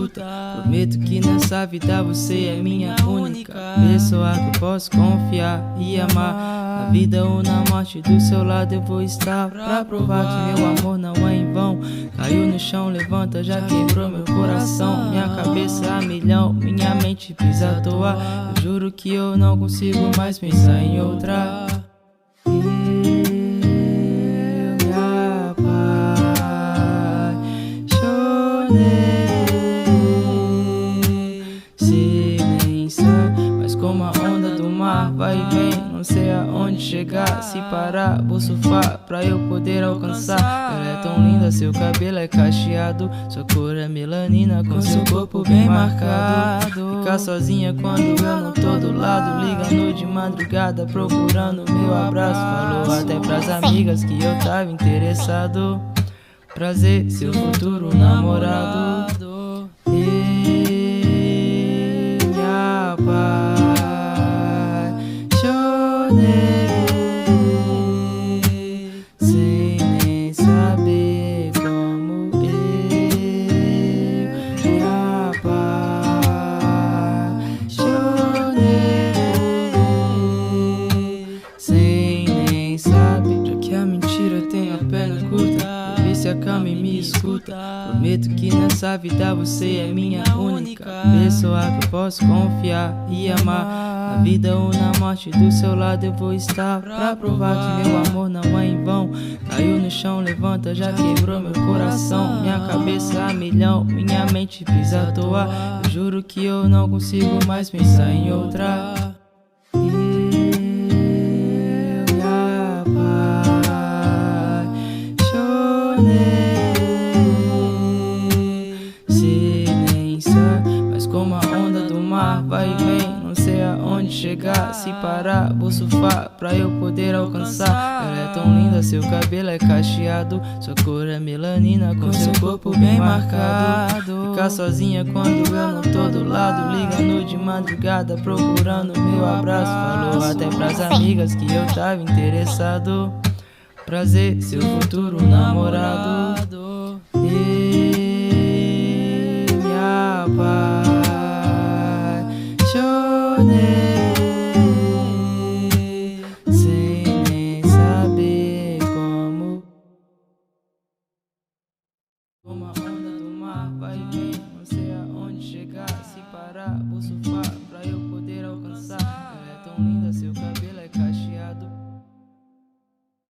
escuta. Prometo que nessa vida você é minha única pessoa que eu posso confiar e amar. Na vida ou na morte, do seu lado eu vou estar, pra provar que meu amor não é em vão. Caiu no chão, levanta, já quebrou meu coração. Minha cabeça a milhão, minha mente pisa à toa. Eu juro que eu não consigo mais pensar em outra. Eu me apaixonei sem nem saber, mas como a onda do mar vai e vem, não sei aonde chegar. Se parar, vou surfar pra eu poder alcançar. Ela é tão linda, seu cabelo é cacheado, sua cor é melanina com seu corpo bem marcado. Ficar sozinha quando eu não tô do lado, ligando de madrugada procurando meu abraço. Falou até pras amigas que eu tava interessado. Prazer, seu futuro namorado. Eu me apaixonei sem nem saber como. Eu me apaixonei sem nem saber. Já que a mentira tem a perna curta, se acalma e me escuta. Prometo que nessa vida você é minha única pessoa que eu posso confiar e amar. Na vida ou na morte, do seu lado eu vou estar, pra provar que meu amor não é em vão. Caiu no chão, levanta, já quebrou meu coração. Minha cabeça a milhão, minha mente pisa à toa. Eu juro que eu não consigo mais pensar em outra. Eu me apaixonei sem nem saber, mas como a onda do mar vai e vem, não sei aonde chegar. Se parar, vou surfar pra eu poder alcançar. Ela é tão linda, seu cabelo é cacheado, sua cor é melanina com seu corpo bem marcado. Ficar sozinha quando eu não tô do lado, ligando de madrugada procurando meu abraço. Falou até pras amigas que eu tava interessado. Prazer, seu futuro namorado. Eu me apaixonei sem nem saber como. Como a onda do mar vai e vem, não sei aonde chegar. Se parar,